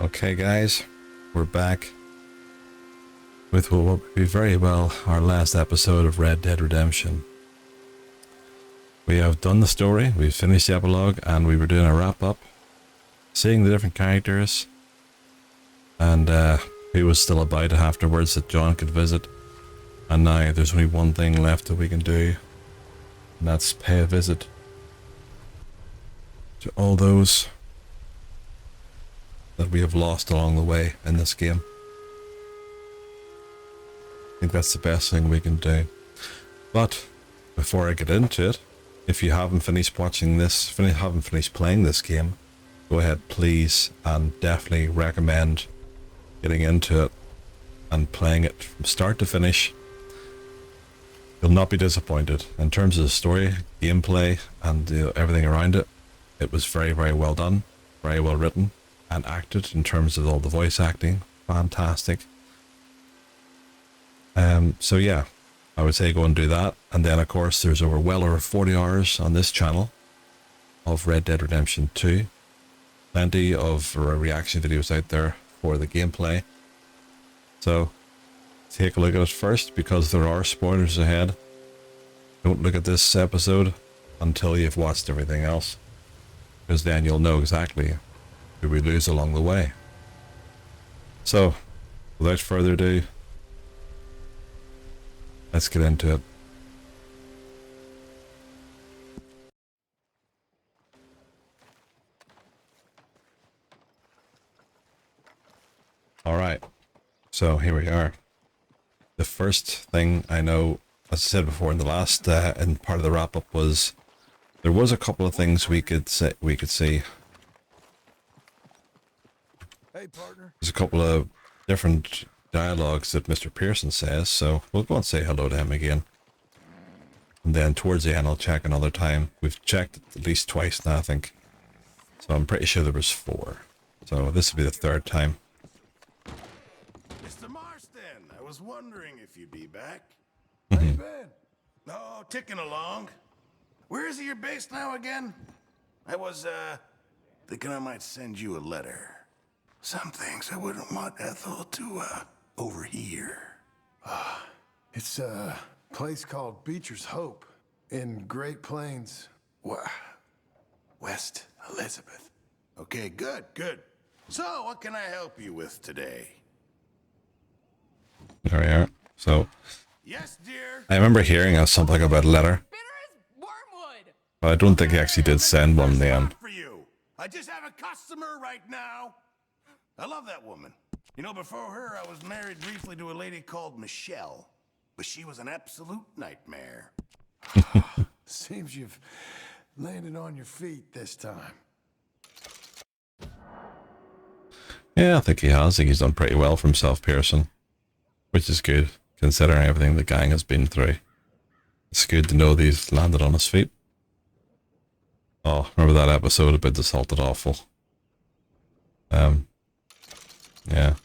Okay guys, we're back with what will be very well our last episode of Red Dead Redemption. We have done the story, we've finished the epilogue, and we were doing a wrap up, seeing the different characters, and who was still about afterwards that John could visit. And now there's only one thing left that we can do, and that's pay a visit to all those that we have lost along the way in this game. I think that's the best thing we can do. But before I get into it, if you haven't finished watching this, haven't finished playing this game, go ahead please, and definitely recommend getting into it and playing it from start to finish. You'll not be disappointed. In terms of the story, gameplay, and everything around it, it was very, very well done, very well written and acted in terms of all the voice acting. Fantastic. So yeah, I would say go and do that. And then of course there's well over 40 hours on this channel of Red Dead Redemption 2. Plenty of reaction videos out there for the gameplay. So take a look at it first, because there are spoilers ahead. Don't look at this episode until you've watched everything else, because then you'll know exactly who we lose along the way. So, without further ado, let's get into it. Alright, so here we are. The first thing I know, as I said before in the last in part of the wrap up, was there was a couple of things we could see. Hey, partner. There's a couple of different dialogues that Mr. Pearson says, so we'll go and say hello to him again. And then towards the end I'll check another time. We've checked it at least twice now, I think. So I'm pretty sure there was 4. So this will be the 3rd time. Mr. Marston, I was wondering if you'd be back. How you been? Oh, ticking along. Where is your base now again? I was, thinking I might send you a letter. Some things I wouldn't want Ethel to, overhear. It's a place called Beecher's Hope in Great Plains, West Elizabeth. Okay, good, good. So, what can I help you with today? There we are. So Yes, dear. I remember hearing something about a letter, but I don't think he actually did send one then. For you. I just have a customer right now. I love that woman. You know, before her, I was married briefly to a lady called Michelle, but she was an absolute nightmare. Seems you've landed on your feet this time. Yeah, I think he has. I think he's done pretty well for himself, Pearson. Which is good, considering everything the gang has been through. It's good to know that he's landed on his feet. Oh, remember that episode about the salted offal? Yeah.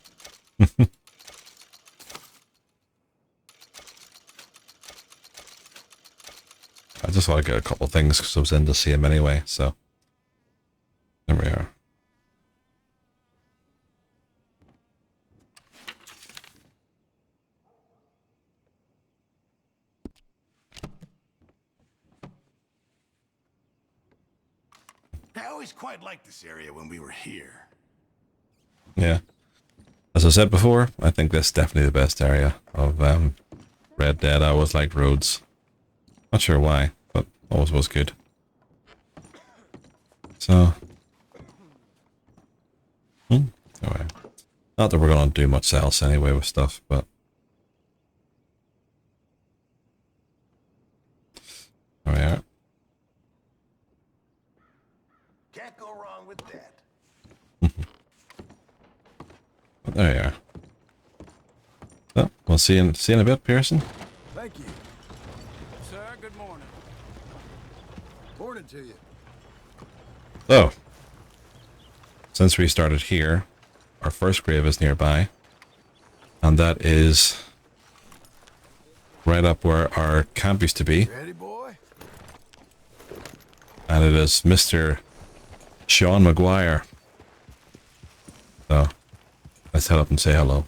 I just want to get a couple of things because I was in to see him anyway, so there we are. I always quite liked this area when we were here. Yeah. As I said before, I think this is definitely the best area of Red Dead. I always liked roads. Not sure why, but always was good. So, anyway, not that we're gonna do much else anyway with stuff, but there we are. Can't go wrong with that. But there you are. So, we'll see you in a bit, Pearson. Thank you. Sir, good morning. Morning to you. So, since we started here, our first grave is nearby, and that is right up where our camp used to be, Ready, boy? and it is Mr. Sean McGuire So let's head up and say hello.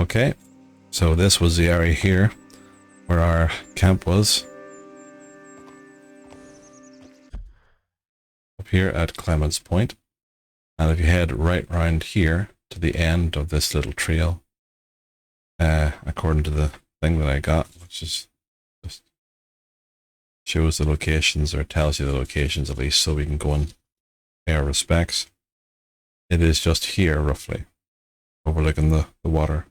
Okay, so this was the area here where our camp was. Up here at Clements Point. And if you head right round here to the end of this little trail, according to the thing that I got, which is just shows the locations, or tells you the locations at least, so we can go and pay our respects. It is just here, roughly, overlooking the water.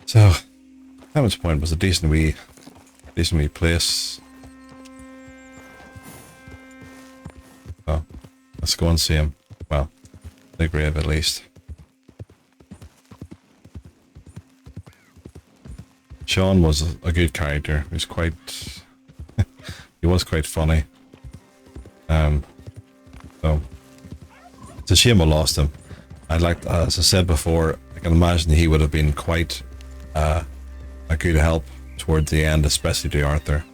So, Clements Point was a decent wee place. So, let's go and see him. Well, the grave at least. Sean was a good character. He was quite, he was quite funny. So it's a shame I lost him. I'd like, as I said before, I can imagine he would have been quite a good help towards the end, especially to Arthur,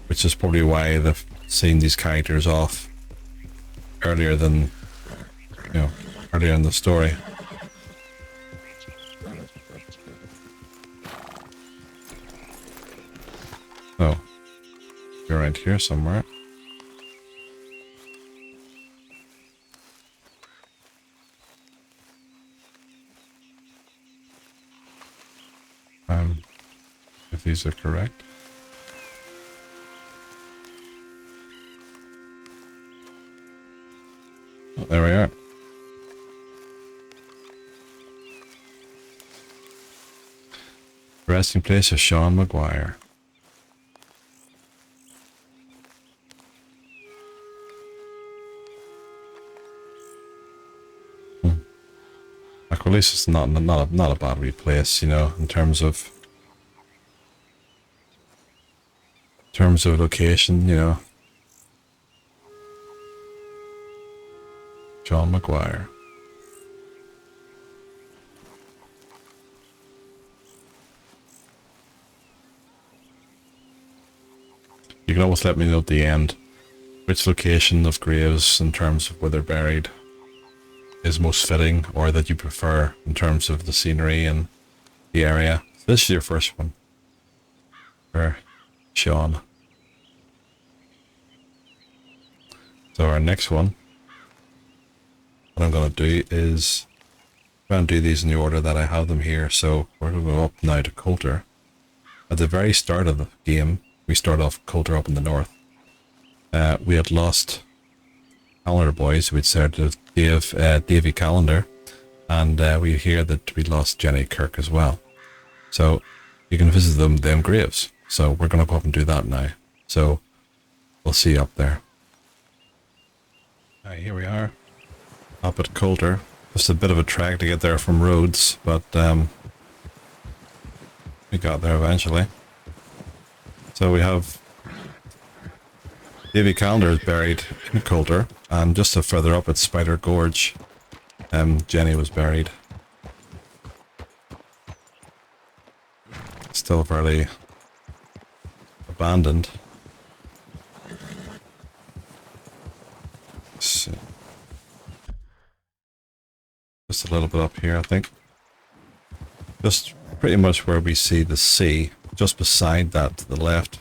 which is probably why they've seen these characters off earlier than, you know, earlier in the story. Oh, you're around here somewhere. If these are correct. Oh, there we are. Resting place of Sean Maguire. Like, at least it's not a bad wee place, you know, in terms of location, you know. Sean Maguire. You can always let me know at the end which location of graves in terms of where they're buried is most fitting, or that you prefer in terms of the scenery and the area. So this is your first one for Sean. So our next one, what I'm going to do is try and do these in the order that I have them here. So we're going to go up now to Coulter. At the very start of the game, we start off Coulter up in the north. We had lost Calendar Boys, we'd said to Davy Calendar, and we hear that we lost Jenny Kirk as well. So you can visit them graves. So we're going to go up and do that now. So we'll see you up there. Alright, here we are, up at Coulter. Just a bit of a trek to get there from Rhodes, but we got there eventually. So we have Davy Calendar is buried in Coulter, and just a further up at Spider Gorge, Jenny was buried. Still fairly abandoned. So, just a little bit up here, I think. Just pretty much where we see the sea, just beside that to the left,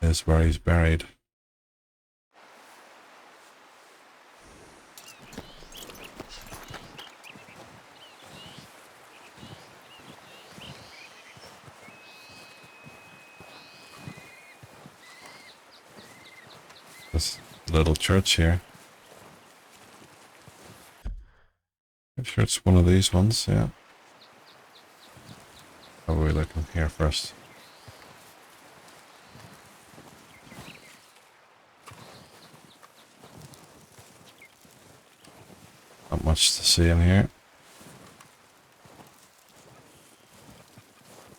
is where he's buried. This little church here. I'm sure it's one of these ones, yeah. How are we looking here first? Not much to see in here.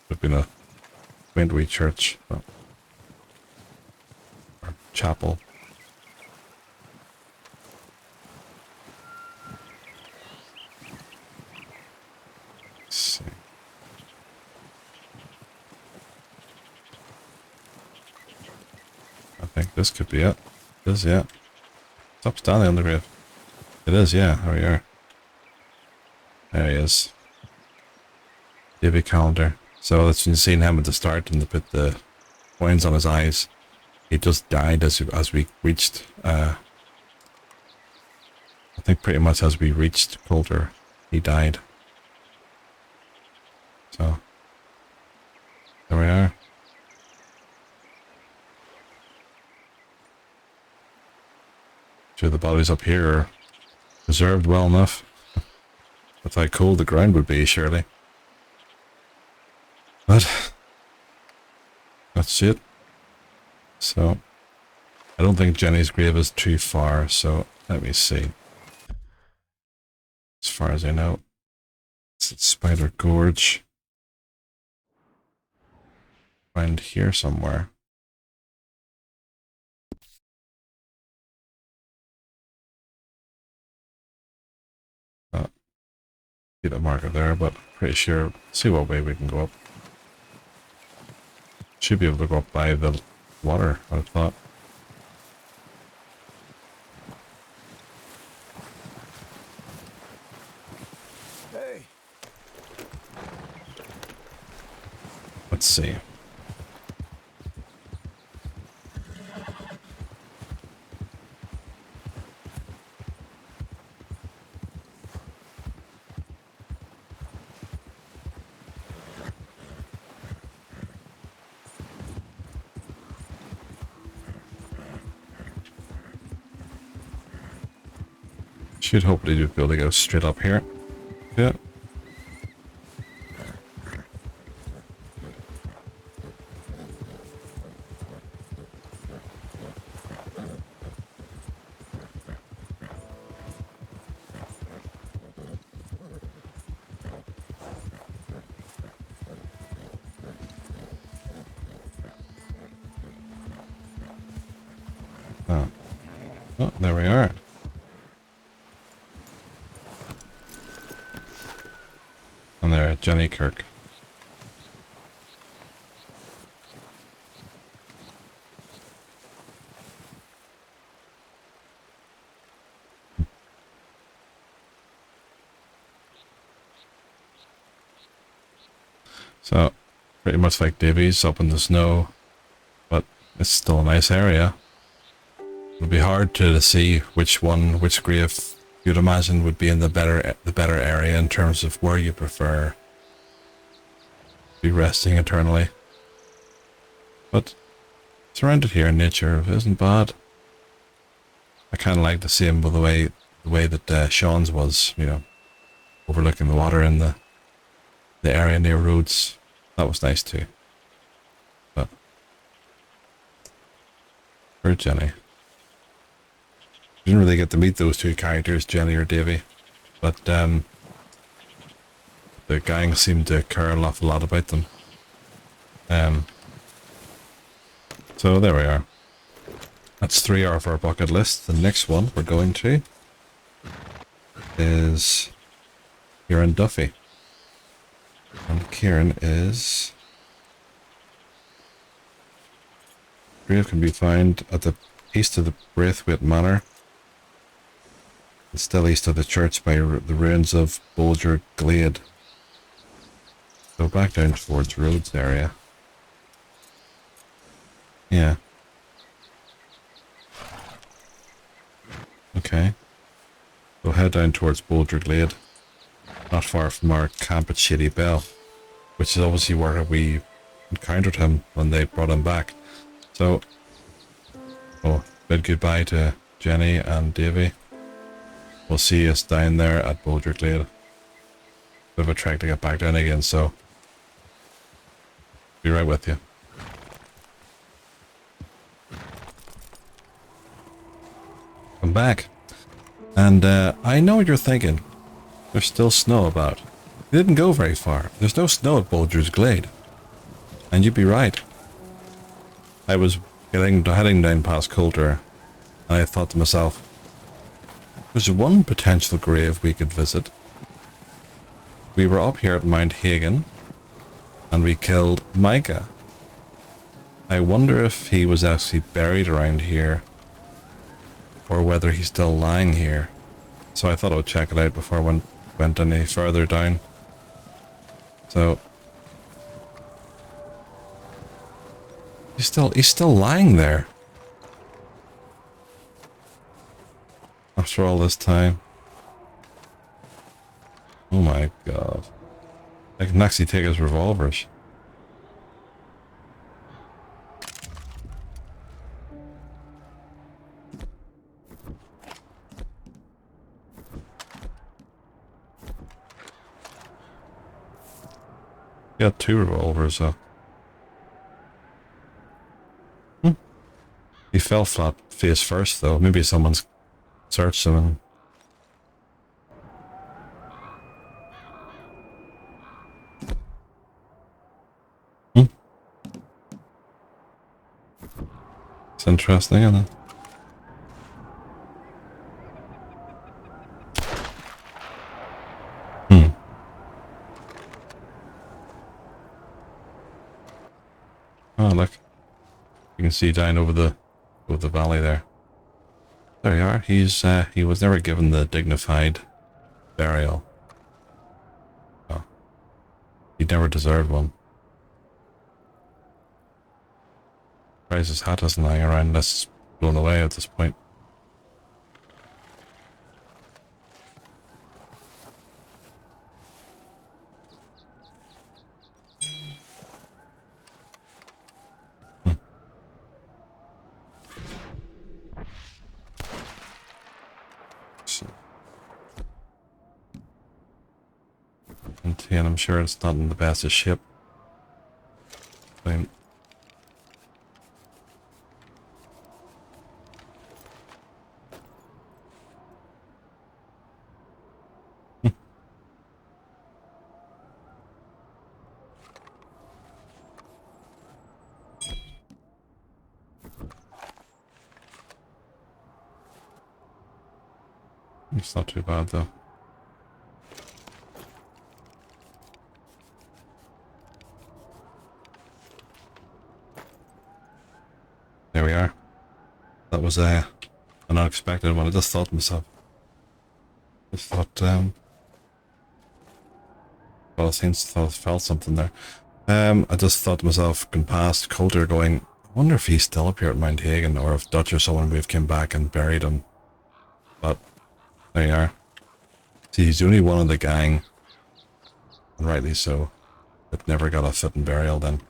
Could have been a quaint wee church, but, or chapel. I think this could be it. It is, yeah. Stop standing on the grave. It is, yeah. There we are. There he is. Davy Calendar. So that's when you seen him at the start and they put the coins on his eyes. He just died as we reached, I think pretty much as we reached Coulter, he died. So, there we are. Sure, the bodies up here are preserved well enough. That's how cold the ground would be, surely. But that's it. So I don't think Jenny's grave is too far, so let me see. As far as I know, it's at Spider Gorge. Around here somewhere. See the marker there, but pretty sure. See what way we can go up. Should be able to go up by the water, I thought. Hey. Let's see. Should hopefully be able to go straight up here. Yeah. Oh. Oh, there we are. And there, Jenny Kirk. So, pretty much like Davies up in the snow, but it's still a nice area. It'll be hard to see which grave you'd imagine would be in the better area in terms of where you prefer to be resting eternally. But surrounded here in nature isn't bad. I kind of like to see him with the way that Sean's was, you know, overlooking the water in the area near roads. That was nice too. But for Jenny. Didn't really get to meet those two characters, Jenny or Davy, but the gang seemed to care an awful lot about them. So there we are. That's 3 off our bucket list. The next one we're going to is Kieran Duffy. And Kieran is... grave can be found at the east of the Braithwaite Manor. It's still east of the church by the ruins of Bolger Glade. Go back down towards Rhodes area. Yeah. Okay. We'll head down towards Bolger Glade. Not far from our camp at Shady Bell, which is obviously where we encountered him when they brought him back. So, bid goodbye to Jenny and Davy. We'll see us down there at Bolger Glade. Bit of a trek to get back down again, so be right with you. I'm back. And I know what you're thinking. There's still snow about. You didn't go very far. There's no snow at Bolger's Glade. And you'd be right. I was heading down past Coulter, and I thought to myself, there's one potential grave we could visit. We were up here at Mount Hagen, and we killed Micah. I wonder if he was actually buried around here or whether he's still lying here. So I thought I would check it out before I went any further down. So he's still lying there after all this time. Oh my god. I can actually take his revolvers. He had 2 revolvers, so. He fell flat face first, though. Maybe someone's searched him and... It's interesting, isn't it? Oh, look. You can see down over the valley there. There you are. He was never given the dignified burial. Oh. He never deserved one. Surprised his hat isn't lying around unless it's blown away at this point. And I'm sure it's not in the best of shape. Fine. It's not too bad though. There we are. That was an unexpected one. I just thought to myself. Well, I felt something there. I just thought to myself, going past Coulter, going, I wonder if he's still up here at Mount Hagen, or if Dutch or someone would have came back and buried him. But there you are. See, he's the only one of the gang, and rightly so, that never got a fitting burial then.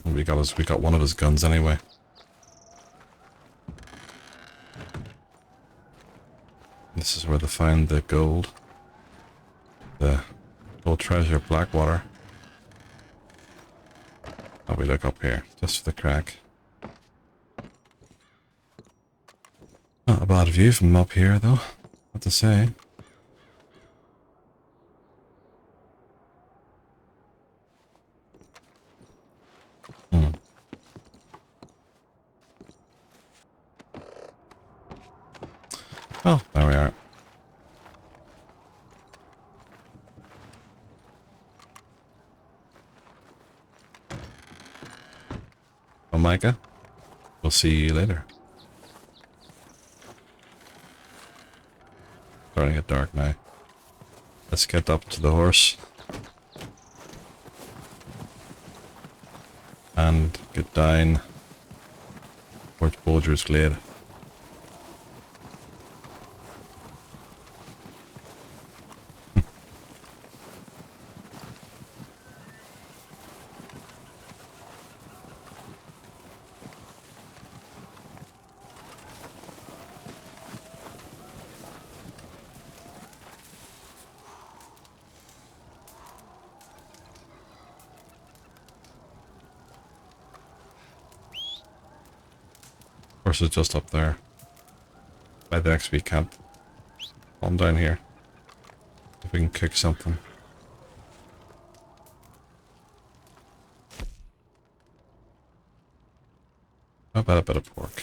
And we got one of his guns anyway. This is where they found the gold. The gold treasure of Blackwater. How we look up here, just for the crack. Not a bad view from up here though, what to say. Well, there we are. Well, Micah, we'll see you later. Starting to get dark now. Let's get up to the horse. And get down towards Bulger's Glade. Horse is just up there by the XP camp. I'm down here. If we can cook something. How about a bit of pork?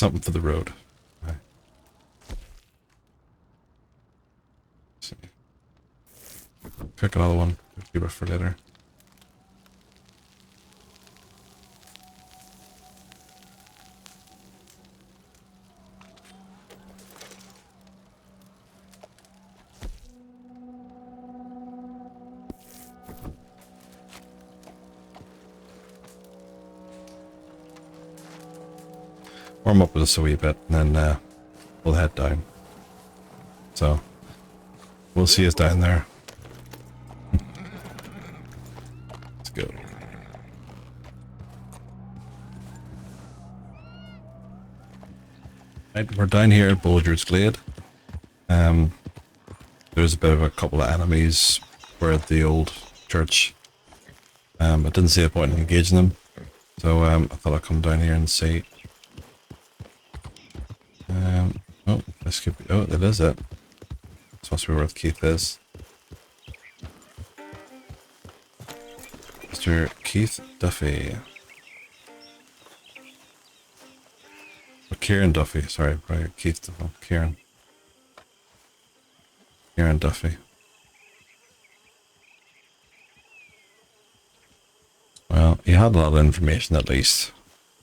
something for the road. Right. See. Cook another one. Keep it for later. Warm up with us a wee bit, and then we'll head down. So, we'll see us down there. Let's go. Right, we're down here at Bulger's Glade. There's a bit of a couple of enemies. We're at the old church. I didn't see a point in engaging them, so I thought I'd come down here and see. Oh, this could be. Oh, that is it. This must be where Keith is. Mr. Keith Duffy. Oh, Kieran Duffy. Sorry, right. Keith Duffy. Kieran. Kieran Duffy. Well, he had a lot of information at least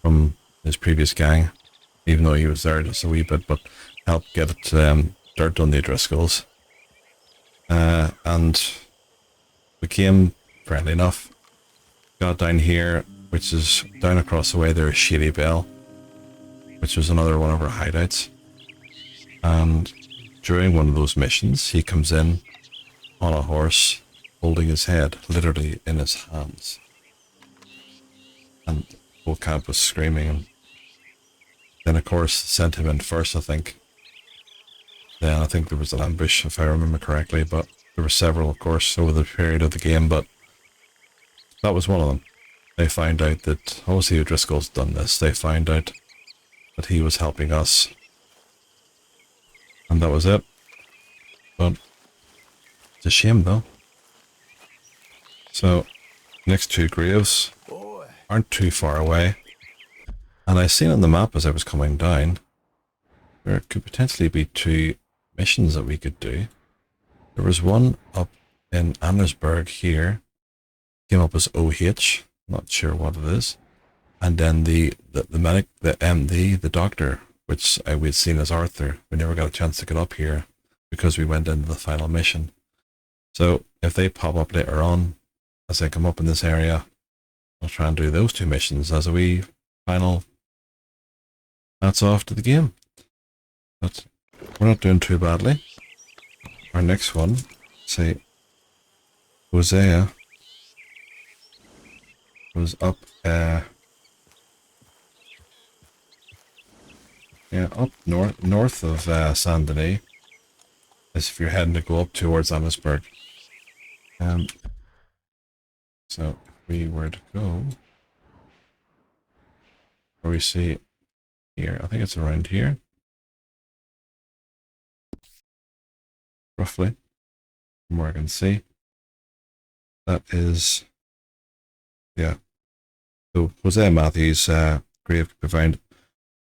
from his previous gang, even though he was there just a wee bit, but helped get dirt on the Driscolls. And became friendly enough. Got down here, which is down across the way there is Shady Bell, which was another one of our hideouts. And during one of those missions, he comes in on a horse, holding his head literally in his hands. And the whole camp was screaming. And then, of course, sent him in first, I think. Then I think there was an ambush, if I remember correctly, but there were several, of course, over the period of the game, but that was one of them. They found out that, obviously O'Driscoll's done this, they found out that he was helping us. And that was it. But it's a shame, though. So, next two graves aren't too far away. And I seen on the map as I was coming down, there could potentially be two missions that we could do. There was one up in Andersburg here, came up as OH, not sure what it is. And then the medic, the MD, the doctor, which we'd seen as Arthur. We never got a chance to get up here because we went into the final mission. So if they pop up later on, as they come up in this area, I'll try and do those two missions as a wee final hats off to the game. But we're not doing too badly. Our next one, say, Hosea, was up, up north of Saint-Denis, as if you're heading to go up towards Amherstburg. So if we were to go, where we see here, I think it's around here, roughly, from where I can see. That is, yeah. So Hosea Matthews' grave could be found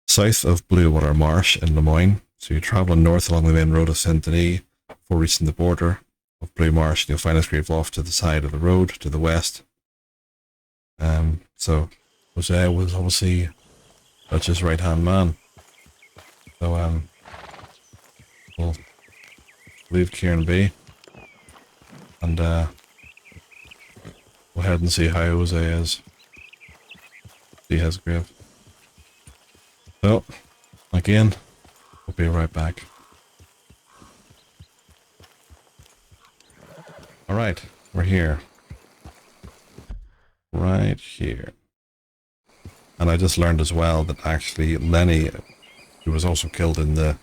south of Bluewater Marsh in Lemoyne. So you're travelling north along the main road of Saint-Denis before reaching the border of Blue Marsh, and you'll find his grave off to the side of the road to the west. So Hosea was obviously Dutch's right-hand man. So we'll leave Kieran be, and we'll head and see how Hosea is. See his grave. So, again, we'll be right back. Alright, we're here. Right here. And I just learned as well that actually Lenny, who was also killed in the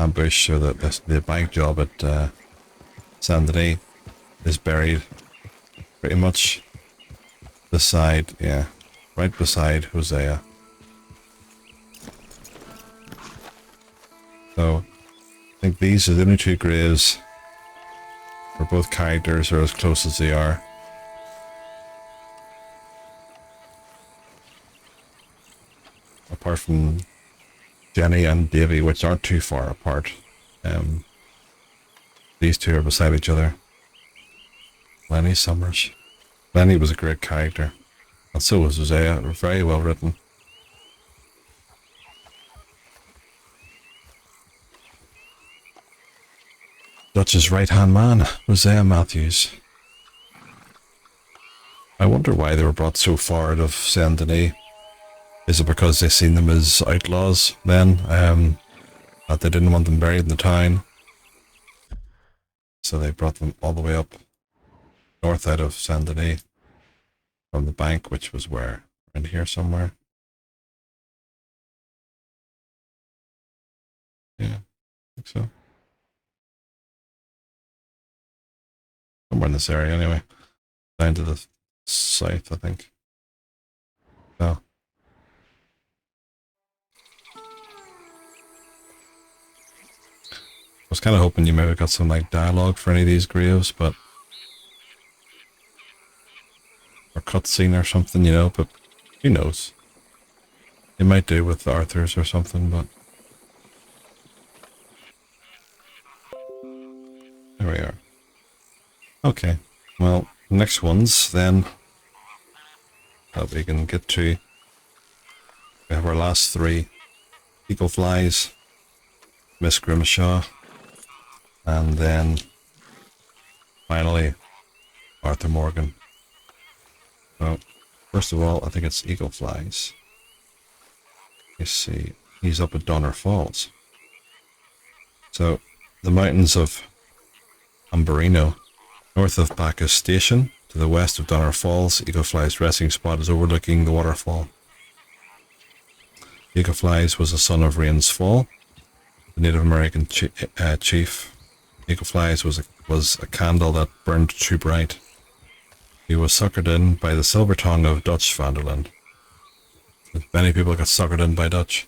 ambush or the bank job at Saint-Denis, is buried pretty much beside, yeah, right beside Hosea. So, I think these are the only two graves where both characters are as close as they are. Apart from Jenny and Davy, which aren't too far apart. These two are beside each other. Lenny Summers. Lenny was a great character, and so was Hosea. Very well written. Dutch's right-hand man, Hosea Matthews. I wonder why they were brought so far out of Saint-Denis. Is it because they seen them as outlaws then? That they didn't want them buried in the town? So they brought them all the way up north out of Saint-Denis from the bank, which was where? In here somewhere? Yeah, I think so. Somewhere in this area anyway. Down to the south, I think. So. I was kind of hoping you maybe got some like dialogue for any of these graves, but or cutscene or something, you know, but who knows? They might do with Arthur's or something, but there we are. Okay, well, next ones then that we can get to. We have our last three: Eagle Flies, Miss Grimshaw, and then finally Arthur Morgan. So first of all, I think it's Eagle Flies. You see, he's up at Donner Falls. So the mountains of Amberino, north of Bacchus Station, to the west of Donner Falls, Eagle Flies' resting spot is overlooking the waterfall. Eagle Flies was a son of Rains Fall, the Native American chief. Eagle Flies was a candle that burned too bright. He was suckered in by the silver tongue of Dutch Vanderland. Many people got suckered in by Dutch.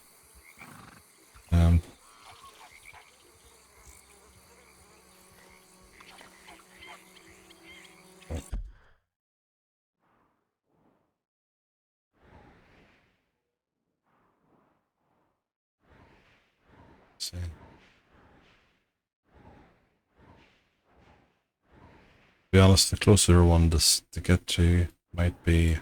See. To be honest, the closer one to get to might be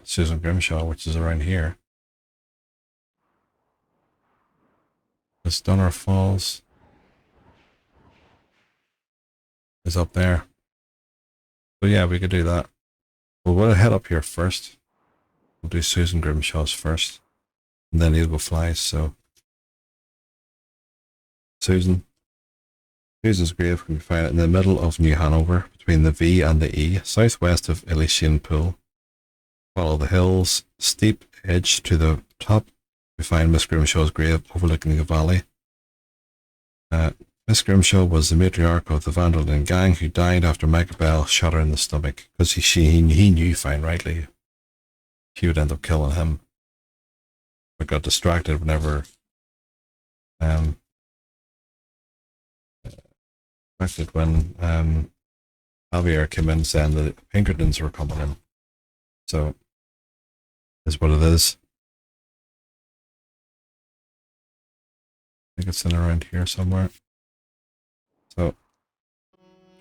Susan Grimshaw, which is around here. This Donner Falls is up there. So yeah, we could do that. We'll head up here first. We'll do Susan Grimshaw's first, and then Eagle Flies. So Susan's grave can be found in the middle of New Hanover, between the V and the E, southwest of Elysian Pool. Follow the hills, steep edge to the top. We find Miss Grimshaw's grave overlooking the valley. Miss Grimshaw was the matriarch of the Vanderlyn gang who died after Michael Bell shot her in the stomach, because he knew fine rightly she would end up killing him, but got distracted whenever when Javier came in saying that the Pinkertons were coming in. So is what it is. I think it's in around here somewhere. So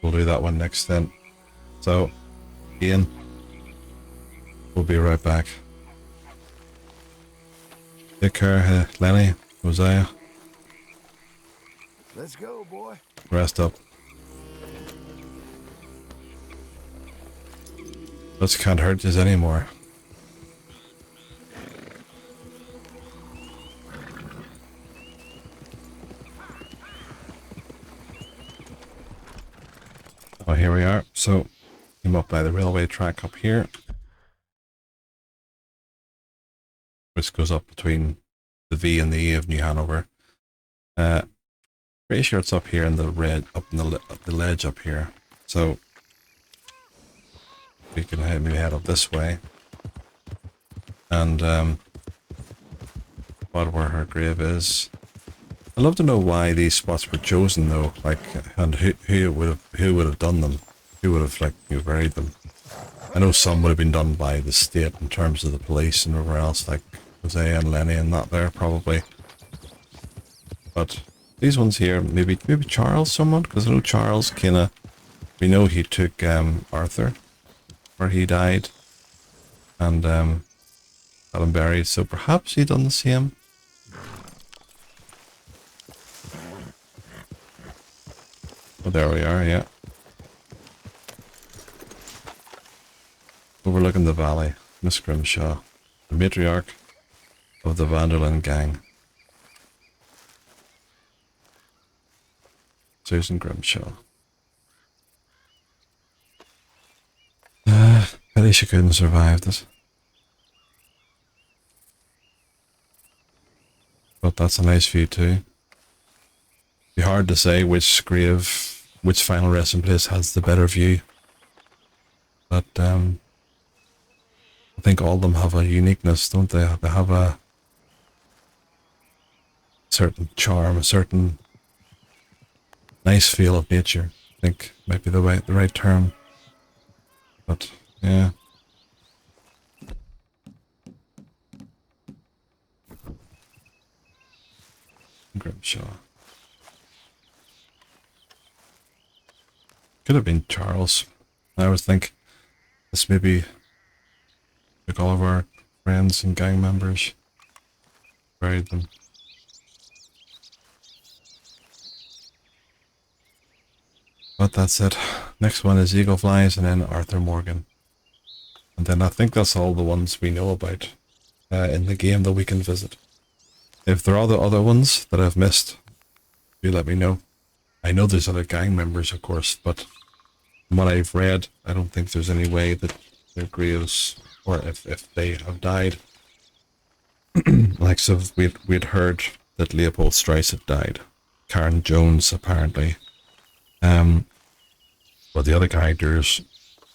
we'll do that one next then. So Ian, we'll be right back. Take care, Lenny, Hosea. Let's go, boy. Rest up. This can't hurt us anymore. Oh, here we are. So, came up by the railway track up here, which goes up between the V and the E of New Hanover. Pretty sure it's up here in the red, up in the ledge up here. So we can maybe head up this way, and where her grave is. I'd love to know why these spots were chosen though, like, and who would have done them, who would have like buried them. I know some would have been done by the state in terms of the police and everywhere else, like Jose and Lenny and that there probably. But these ones here, maybe Charles someone, because I know Charles kinda, we know he took Arthur, where he died, and got him buried, so perhaps he done the same. Oh, there we are, yeah. Overlooking the valley, Miss Grimshaw, the matriarch of the Vanderlyn gang. Susan Grimshaw. Pity she couldn't survive this. But that's a nice view too. Be hard to say which final resting place has the better view. But I think all of them have a uniqueness, don't they? They have a certain charm, a certain nice feel of nature. I think might be the right term. But yeah. Grimshaw. Could have been Charles. I always think this maybe took all of our friends and gang members, buried them. But that's it. Next one is Eagle Flies and then Arthur Morgan. And then I think that's all the ones we know about in the game that we can visit. If there are the other ones that I've missed, do let me know. I know there's other gang members, of course, but from what I've read, I don't think there's any way that their graves, or if they have died. Like, so we'd heard that Leopold Strauss had died. Karen Jones, apparently. But the other characters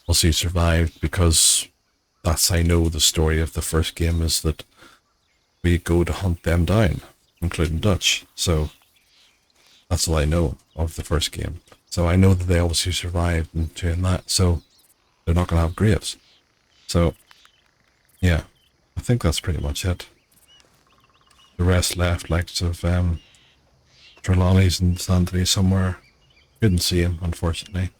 also survived because that's, I know, the story of the first game is that we go to hunt them down, including Dutch. So that's all I know of the first game. So I know that they obviously survived in doing that, so they're not going to have graves. So, yeah, I think that's pretty much it. The rest left, like of Trelawney's and Sandry somewhere. Couldn't see him, unfortunately.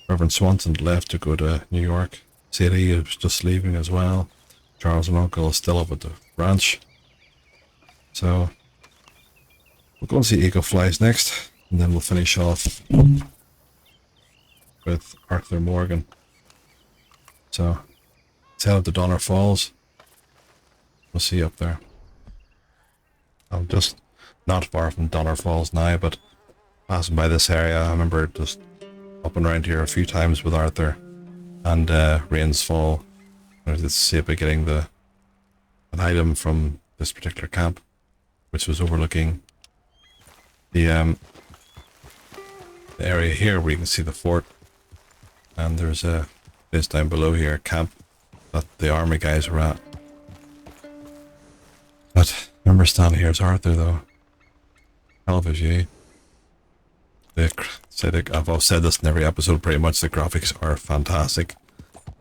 Reverend Swanson left to go to New York. Sadie was just leaving as well. Charles and Uncle are still up at the ranch. So, we'll go and see Eagle Flies next, and then we'll finish off with Arthur Morgan. So, let's head up to Donner Falls. We'll see you up there. I'm just not far from Donner Falls now, but passing by this area, I remember just up and around here a few times with Arthur and Rains Fall. I was to see about getting an item from this particular camp, which was overlooking the area here where you can see the fort. And there's a place down below here, a camp that the army guys were at. But I remember standing here as Arthur though. Hell of a view. I've said this in every episode pretty much, the graphics are fantastic.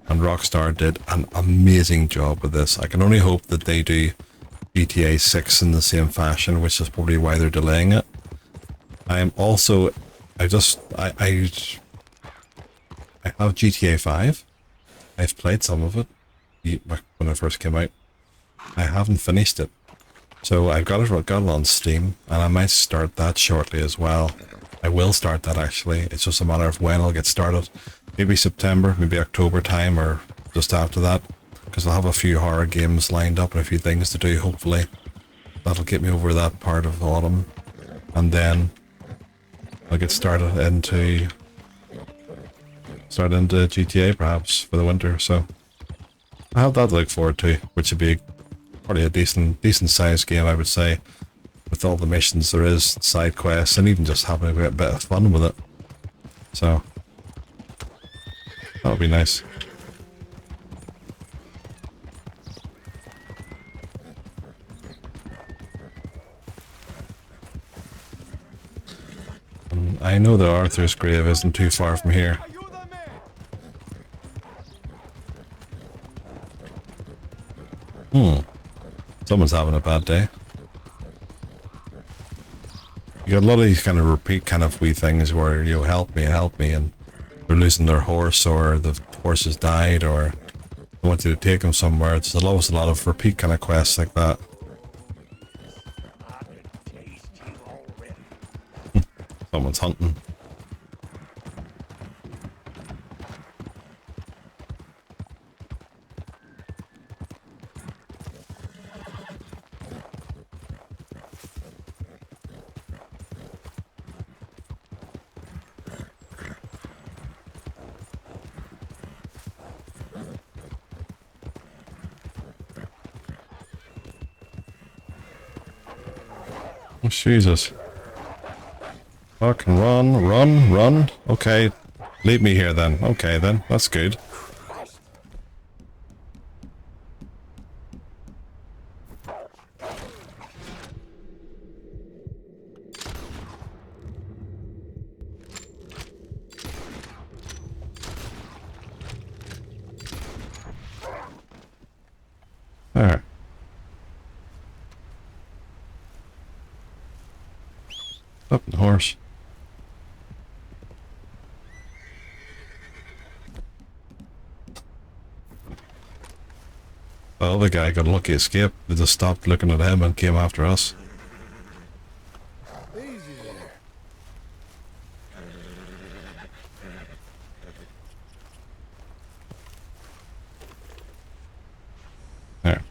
And Rockstar did an amazing job with this. I can only hope that they do GTA 6 in the same fashion, which is probably why they're delaying it. I am also, I have GTA 5. I've played some of it when it first came out. I haven't finished it. So I've got it on Steam, and I might start that shortly as well. I will start that actually. It's just a matter of when I'll get started. Maybe September, maybe October time, or just after that. Because I'll have a few horror games lined up and a few things to do, hopefully. That'll get me over that part of autumn. And then I'll get started into GTA perhaps for the winter. So I have that to look forward to, which would be probably a decent sized game, I would say, with all the missions there is, side quests, and even just having a bit of fun with it. So that would be nice. I know that Arthur's grave isn't too far from here. Someone's having a bad day. You got a lot of these kind of repeat kind of wee things where you help me, and they're losing their horse, or the horse has died, or they want you to take them somewhere. There's always a lot of repeat kind of quests like that. Someone's hunting. Oh, Jesus. Fucking run. Okay, leave me here then. Okay then, that's good. There. Up the horse. Well, the guy got a lucky escape. They just stopped looking at him and came after us. Easy there. There.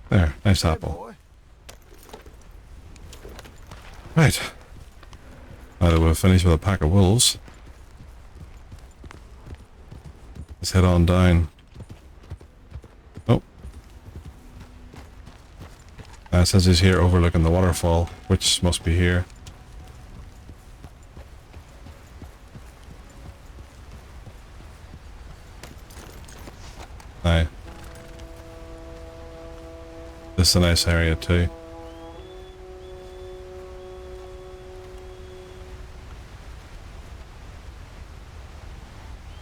There, nice apple. Boy. Right. Now that we're finished with a pack of wolves, let's head on down. Oh. It says he's here overlooking the waterfall, which must be here. Aye. This is a nice area too.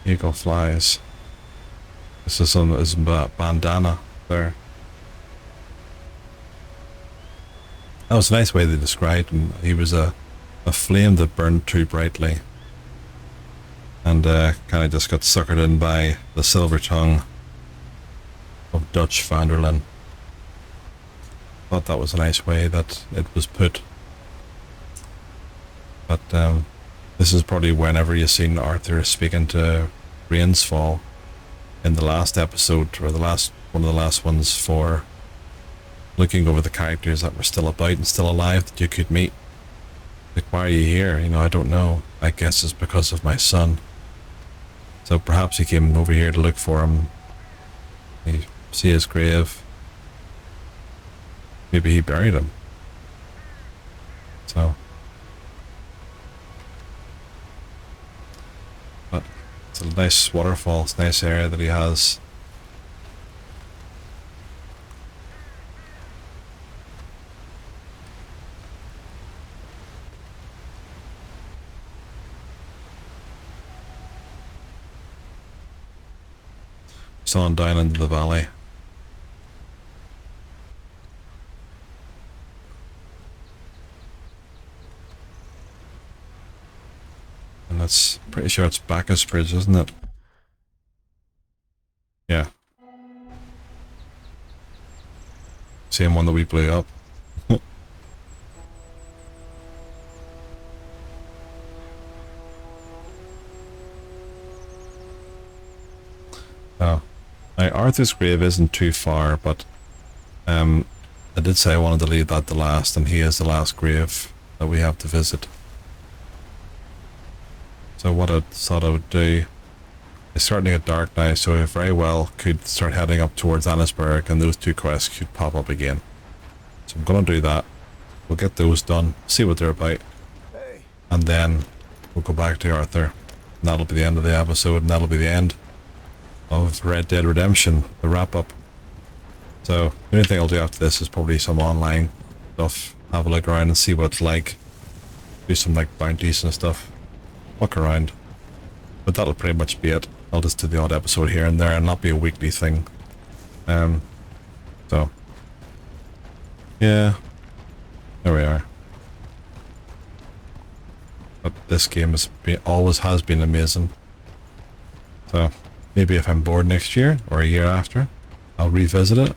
Eagle flies. This is on his bandana there. That was a nice way they described him. He was a flame that burned too brightly, and kind of just got suckered in by the silver tongue of Dutch Vanderlyn. Thought that was a nice way that it was put. But this is probably whenever you've seen Arthur speaking to Rainsfall in the last episode, or one of the last ones, for looking over the characters that were still about and still alive that you could meet. Like, why are you here? You know, I don't know. I guess it's because of my son. So perhaps he came over here to look for him. You see his grave. Maybe he buried him. So. But it's a nice waterfall. It's a nice area that he has. Still on down into the valley. And that's pretty sure it's Bacchus Bridge, isn't it? Yeah. Same one that we blew up. Oh. Now, Arthur's grave isn't too far, but I did say I wanted to leave that the last, and he is the last grave that we have to visit. So what I thought I would do, it's starting to get dark now, so I very well could start heading up towards Annisburg, and those two quests could pop up again. So I'm going to do that. We'll get those done, see what they're about, and then we'll go back to Arthur. And that'll be the end of the episode, and that'll be the end of Red Dead Redemption, the wrap up. So the only thing I'll do after this is probably some online stuff, have a look around and see what it's like, do some like bounties and stuff, look around, but that'll pretty much be it. I'll just do the odd episode here and there and not be a weekly thing. So yeah, there we are. But this game always has been amazing. So maybe if I'm bored next year or a year after, I'll revisit it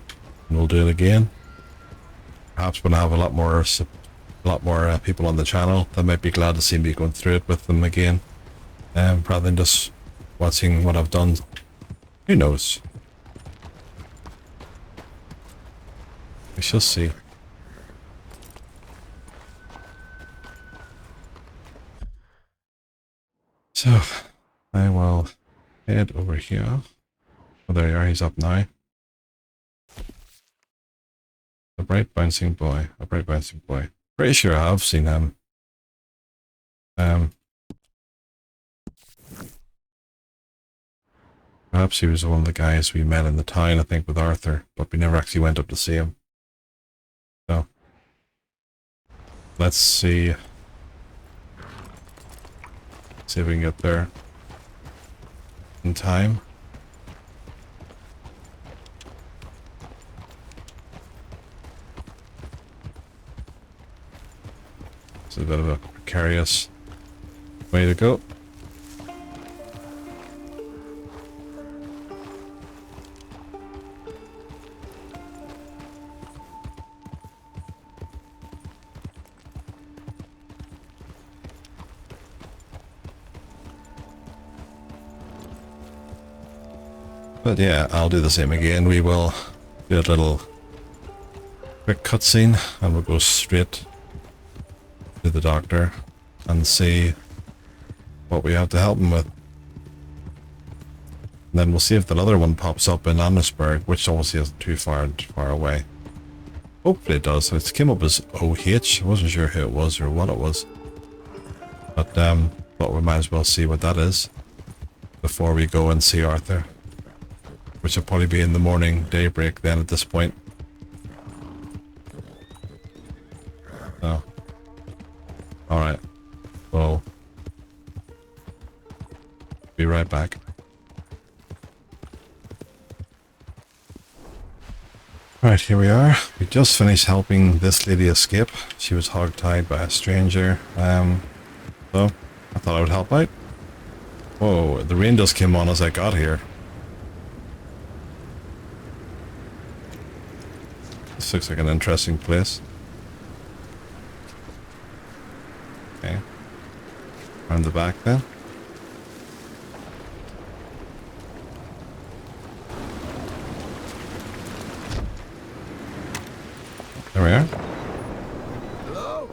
and we'll do it again. Perhaps when I have a lot more people on the channel that might be glad to see me going through it with them again, rather than just watching what I've done. Who knows? We shall see. So I will head over here. Oh, there you are. He's up now. A bright bouncing boy. A bright bouncing boy. Pretty sure I have seen him. Perhaps he was one of the guys we met in the town, I think, with Arthur, but we never actually went up to see him. So let's see. See if we can get there in time. It's a bit of a precarious way to go. But yeah, I'll do the same again. We will do a little quick cutscene and we'll go straight to the doctor and see what we have to help him with. And then we'll see if that other one pops up in Annesburg, which obviously isn't too far away. Hopefully it does. It came up as OH. I wasn't sure who it was or what it was. But we might as well see what that is before we go and see Arthur. Which will probably be in the morning daybreak then at this point. So. Alright. Well. Be right back. Right, here we are. We just finished helping this lady escape. She was hogtied by a stranger. So, I thought I would help out. Whoa, the rain just came on as I got here. This looks like an interesting place. Okay. Around the back then. There we are. Hello?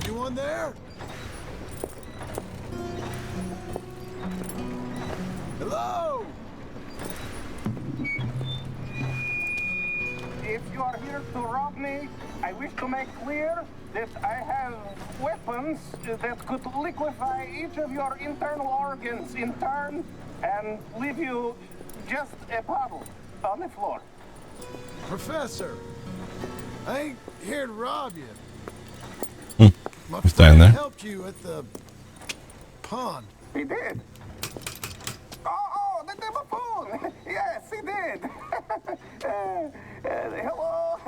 Anyone there? Hello? If you are here to rob me, I wish to make clear that I have weapons that could liquefy each of your internal organs in turn and leave you just a puddle on the floor. Professor, I ain't here to rob you. My He's down friend there. helped you at the pond. He did. Oh, the buffoon! Yes, he did. Hello.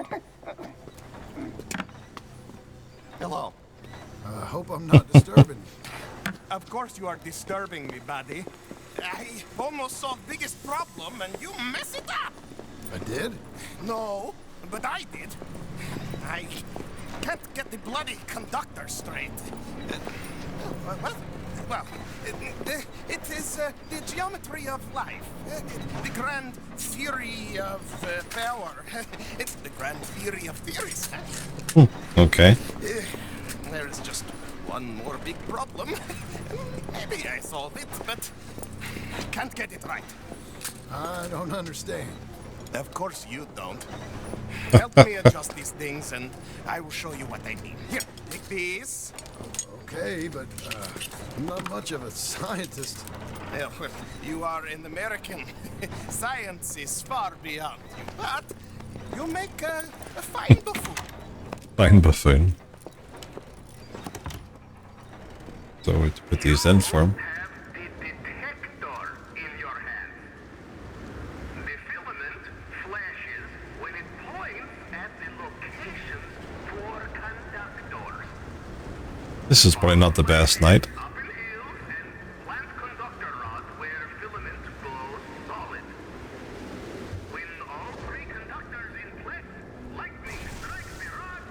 Hello. I hope I'm not disturbing you. Of course you are disturbing me, buddy. I almost solved biggest problem and you mess it up. I did? No, but I did. I can't get the bloody conductor straight. What? Well, it is the geometry of life, the grand theory of power. It's the grand theory of theories. Okay. There is just one more big problem. Maybe I solve it, but can't get it right. I don't understand. Of course you don't. Help me adjust these things and I will show you what I mean. Here, take these. Okay, but I'm not much of a scientist. Well, you are an American. Science is far beyond you, but you make a fine buffoon. Fine buffoon. So we have to put these in for him. Have the detector in your hand. The filament flashes when it points at the locations for conductors. This is probably not the best night. Up in hills and plant conductor rods where filament glows solid. When all three conductors in place, lightning strikes the rods.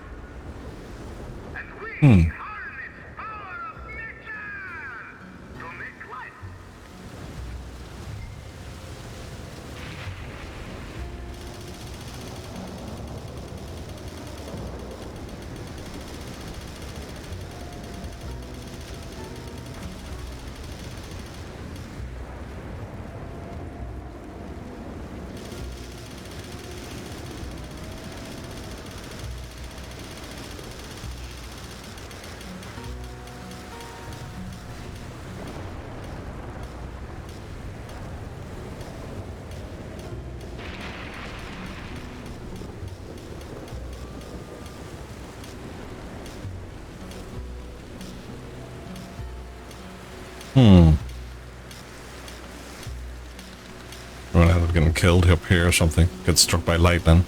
And we harness power of nature to make light. We're gonna end up getting killed up here or something. Get struck by lightning.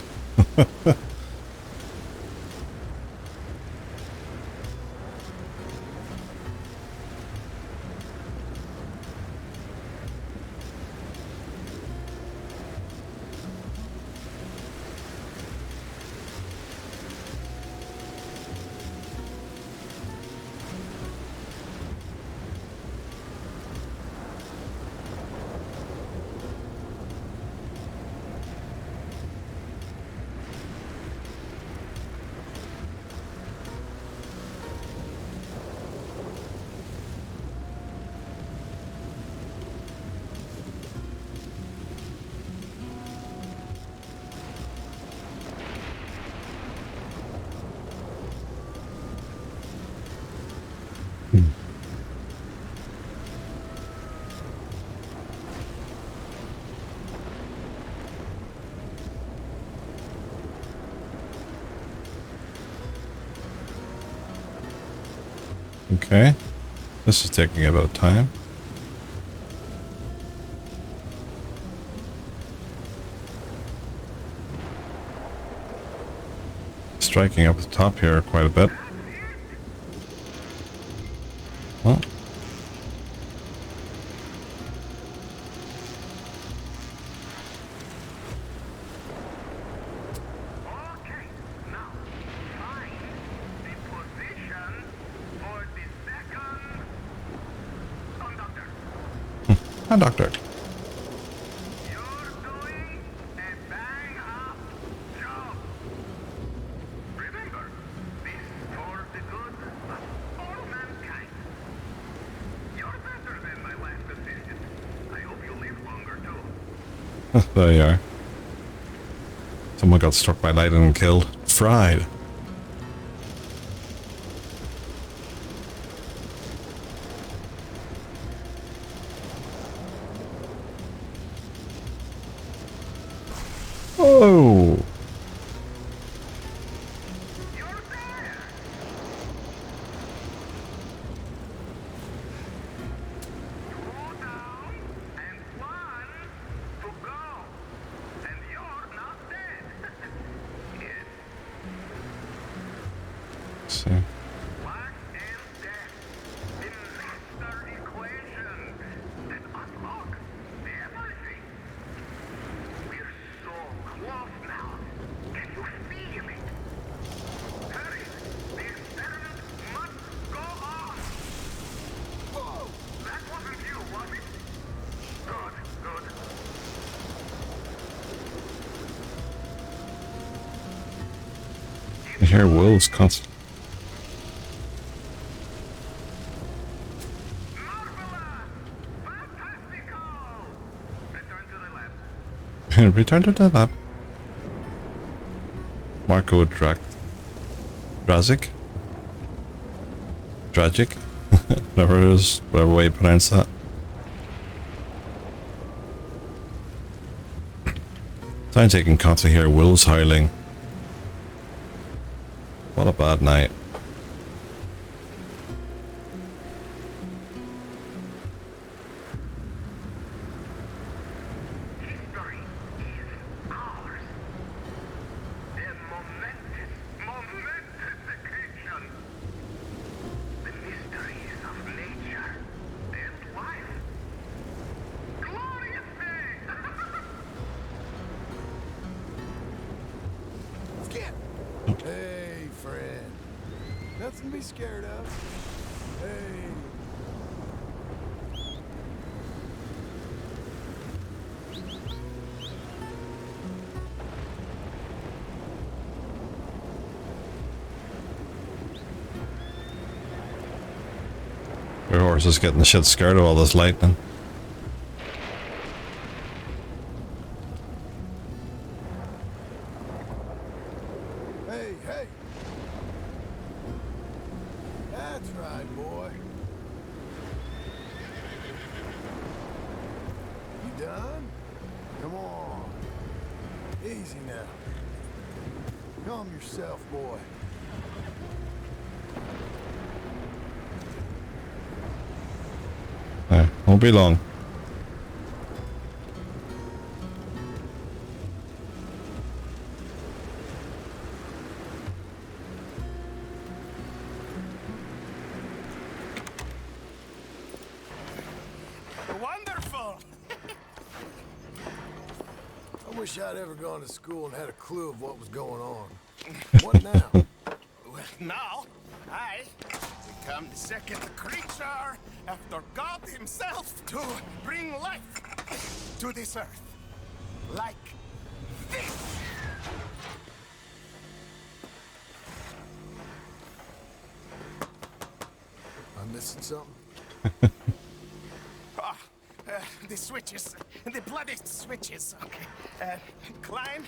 Okay. This is taking a bit of time. Striking up the top here quite a bit. Well. Okay, now find the position for the second conductor. Hi, Doctor. You're doing a bang-up job. Remember, this for the good of all mankind. You're better than my last assistant. I hope you live longer too. There you are. Someone got struck by lightning and killed. Fried. Oh. You're there. Two down and one to go. And you're not dead. Yes. Let's see. Life and death. The master equation that unlocks everything. We're so close now. Can you feel it? Hurry! The experiment must go on! Whoa! That wasn't you, was it? Good, good. I hear wolves constantly. Marvelous! Fantastico! Return to the lab. Return to the lab. Marco Drazik? Tragic? Whatever it is, whatever way you pronounce that. Sounds like you can constantly hear wolves howling. What a bad night. History is ours. A momentous occasion. The mysteries of nature and life. Glorious day! Skip! Hey, friend. Nothing to be scared of. Hey. Your horse is getting the shit scared of all this lightning. Hey, hey. That's right, boy. You done? Come on. Easy now. Calm yourself, boy. Won't be long. Wonderful! I wish I'd ever gone to school and had a clue of what was going on. What now? Well, now, I become the second creature after God himself to bring life to this earth. Like this. I'm missing something? The switches, the bloody switches. Okay. Climb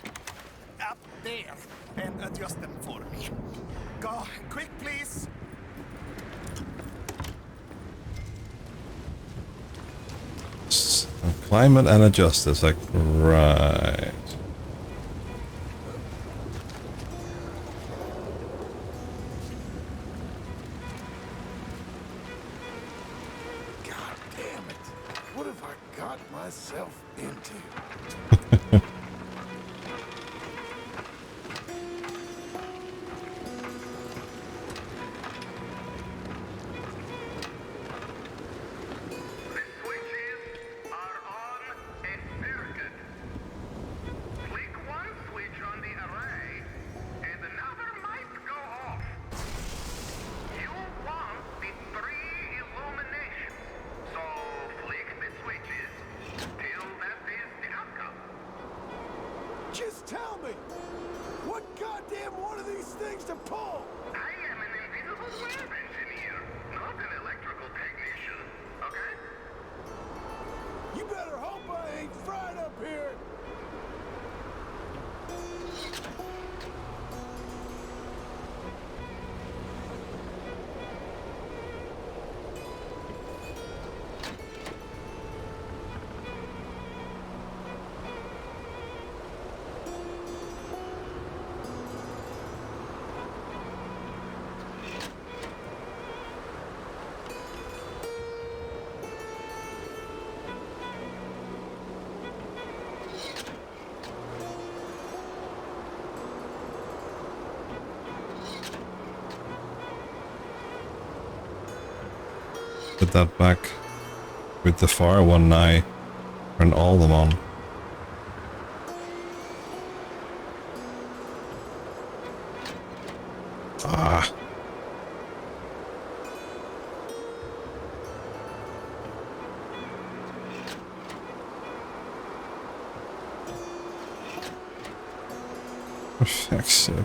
up there and adjust them for me. Go quick, please. Climate and adjust this, like, right. God damn it. What have I got myself into? The switches are on and circuit. Flick one switch on the array, and another might go off. You want the 3 illuminations, so flick the switches till that is the outcome. Just tell me! What goddamn one of these things to pull? I am an invisible lab engineer, not an electrical technician, okay? You better hope I ain't fried up here! Put that back with the far one now. Turn all of them on. Ah. For fuck's sake.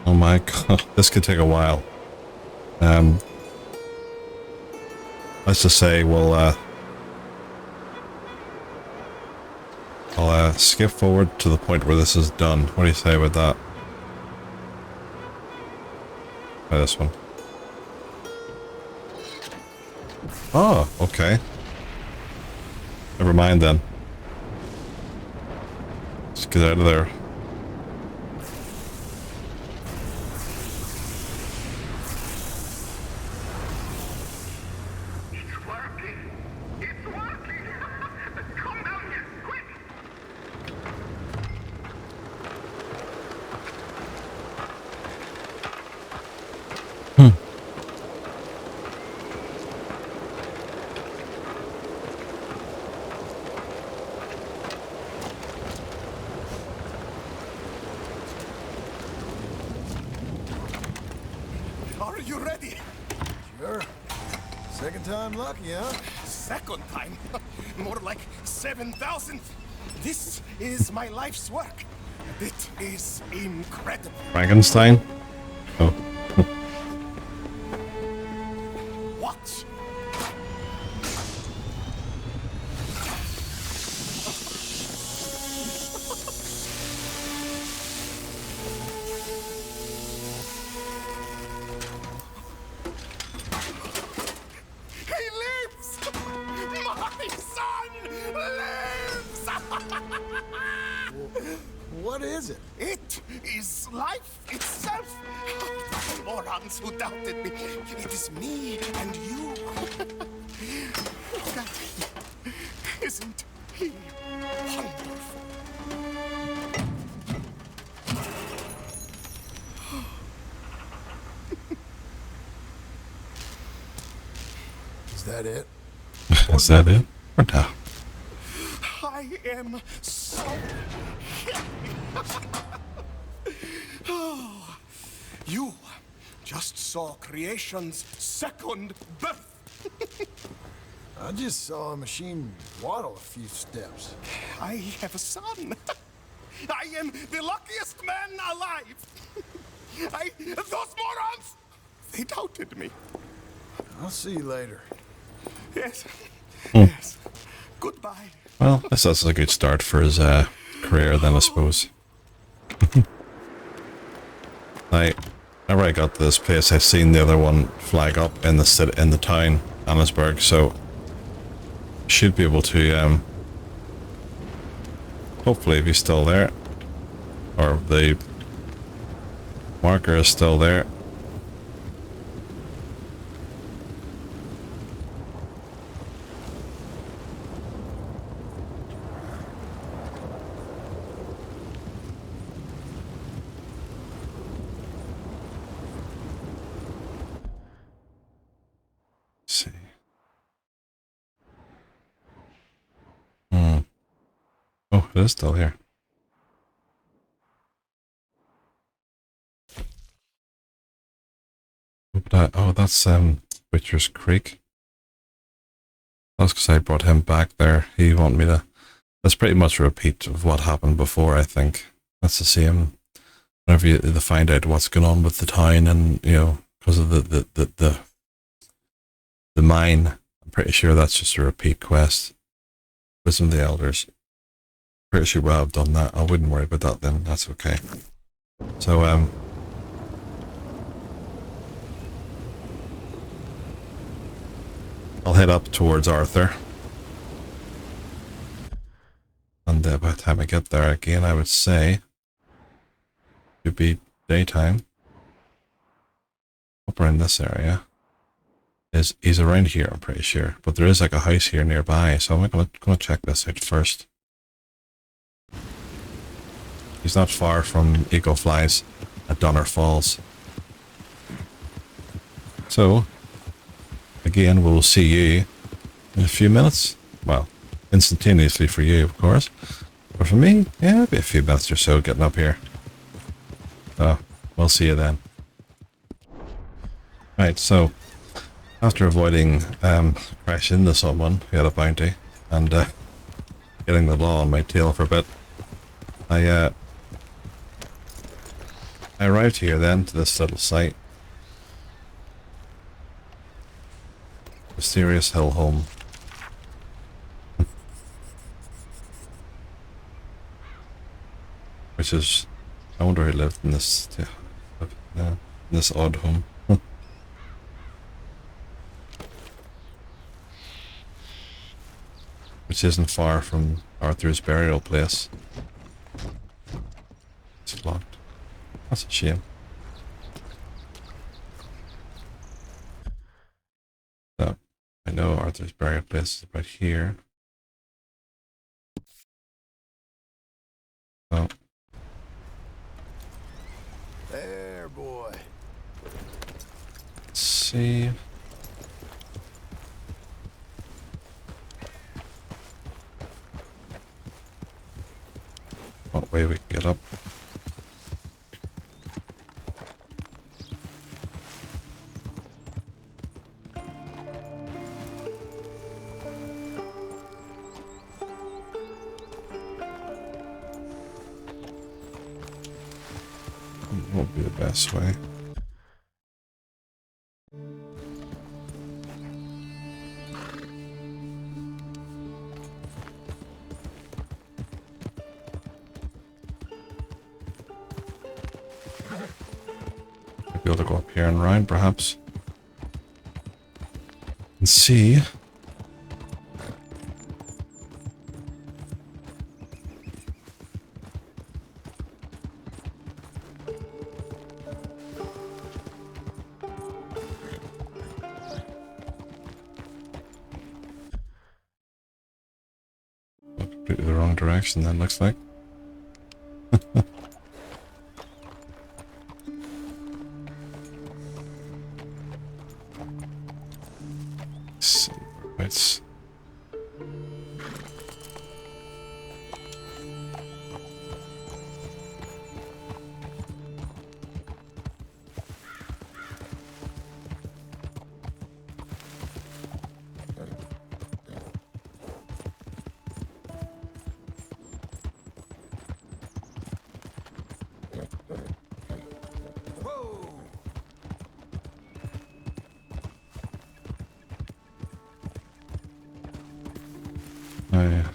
Oh my god, this could take a while. Let's just say we'll I'll I'll skip forward to the point where this is done. What do you say about that? Try this one. Oh, okay. Never mind then. Let's get out of there. It's working. It's working. Come down here, quick. Are you ready? Sure. Second time lucky, huh? Second time? More like 7,000th. This is my life's work. It is incredible. Frankenstein? Oh. Watch. He lives! My son lives! What is it? It is life itself. The morons who doubted me. It is me and you. Look at him. Isn't he wonderful? Is that it? Is that it? Or no? I am so oh, you just saw creation's second birth. I just saw a machine waddle a few steps. I have a son. I am the luckiest man alive. Those morons, they doubted me. I'll see you later. Yes, yes. Goodbye. Well, that's a good start for his career then, I suppose. Whenever I got to this place, I've seen the other one flag up in the town, Annesburg, so should be able to hopefully if he's still there, or the marker is still there. See. Oh, it is still here. Oh, that's Witcher's Creek. That's because I brought him back there. He wanted me to. That's pretty much a repeat of what happened before, I think. That's the same. Whenever they find out what's going on with the town, and because of the mine, I'm pretty sure that's just a repeat quest. Wisdom of the Elders. Pretty sure we'll have done that. I wouldn't worry about that then. That's okay. So I'll head up towards Arthur. And by the time I get there again, I would say it would be daytime. Up around this area. He's around here, I'm pretty sure. But there is like a house here nearby, so I'm gonna check this out first. He's not far from Eagle Flies at Donner Falls. So, again, we'll see you in a few minutes. Well, instantaneously for you, of course. But for me, yeah, it'll be a few minutes or so getting up here. So, we'll see you then. Right, so, after avoiding crashing into someone who had a bounty, and getting the law on my tail for a bit, I arrived here then to this little site. Mysterious Hill Home. which is, I wonder who lived in this, this odd home. Which isn't far from Arthur's burial place. It's locked. That's a shame. So, I know Arthur's burial place is about here. Oh. There, boy. Let's see. What way we can get up? Won't be the best way. Might be able to go up here and round, perhaps. And see. Completely the wrong direction, that looks like. Let's see, it's oh yeah.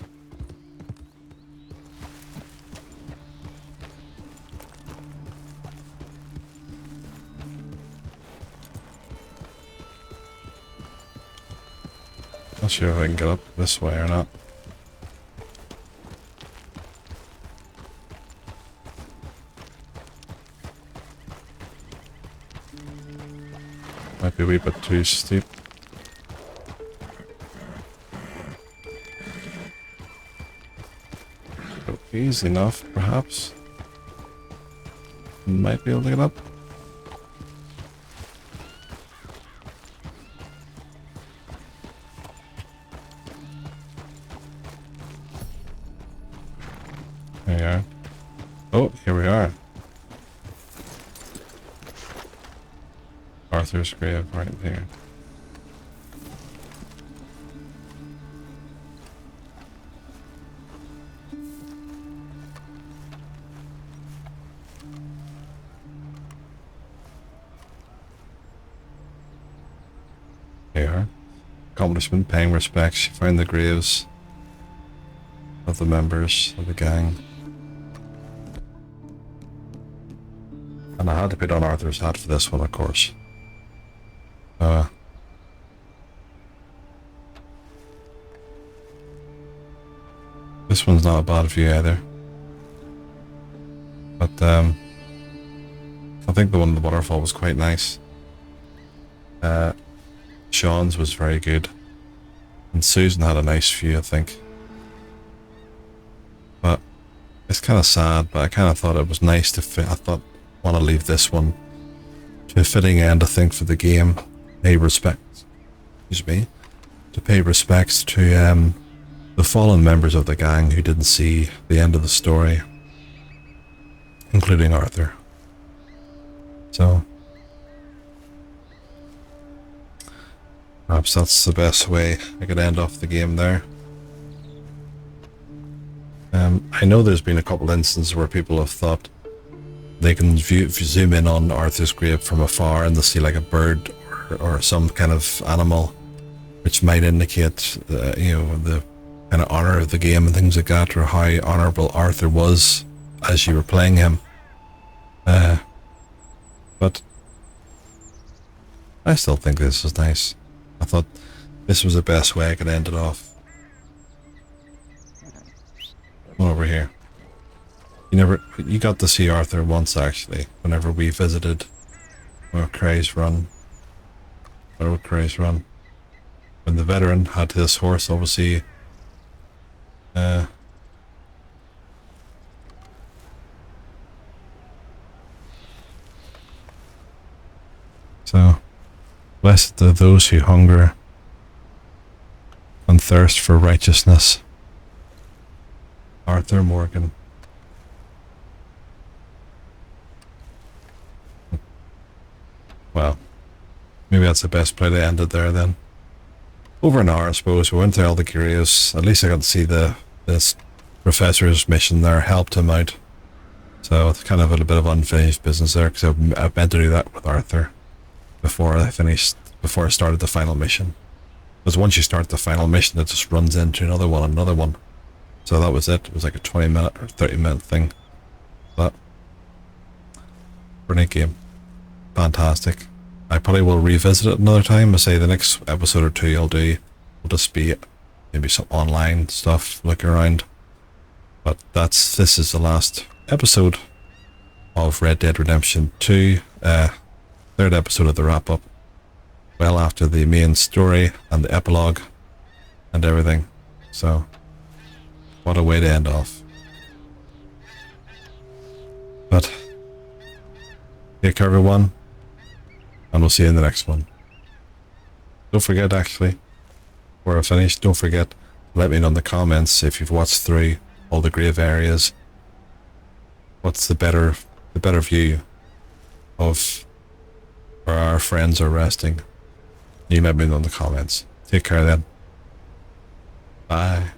Not sure if I can get up this way or not. Might be a wee bit too steep. Go easy enough, perhaps. Might be able to get up. There we are. Oh, here we are. Arthur's grave right there. There you are. Accomplishment, paying respects. She found the graves of the members of the gang. And I had to put on Arthur's hat for this one, of course. This one's not a bad view either. But I think the one in the waterfall was quite nice. Sean's was very good. And Susan had a nice view, I think. But it's kind of sad, but I kind of thought it was nice to fit. I thought, I want to leave this one to a fitting end, I think, for the game. Pay respects. Excuse me. To pay respects to the fallen members of the gang who didn't see the end of the story, including Arthur. So perhaps that's the best way I could end off the game there. I know there's been a couple instances where people have thought they can zoom in on Arthur's grave from afar and they'll see like a bird or some kind of animal, which might indicate you know, the kind of honor of the game and things like that, or how honorable Arthur was as you were playing him. But I still think this was nice. I thought this was the best way I could end it off. Come over here. You got to see Arthur once actually, whenever we visited O'Cray's Run. When the veteran had his horse, obviously, so, blessed are those who hunger and thirst for righteousness. Arthur Morgan. Well, maybe that's the best play to end it there then. Over an hour, I suppose. We went through all the curious. At least I got to see this professor's mission there, helped him out. So it's kind of a bit of unfinished business there, because I meant to do that with Arthur before I started the final mission. Because once you start the final mission, it just runs into another one. So that was it. It was like a 20-minute or 30-minute thing. But brilliant game. Fantastic. I probably will revisit it another time. I say the next episode or two I'll do will just be maybe some online stuff, looking around. But this is the last episode of Red Dead Redemption 2. Third episode of the wrap up. Well after the main story and the epilogue and everything. So what a way to end off. But take care everyone. And we'll see you in the next one. Don't forget, actually, before I finish, don't forget to let me know in the comments if you've watched through all the grave areas. What's the better view of where our friends are resting? You let me know in the comments. Take care then. Bye.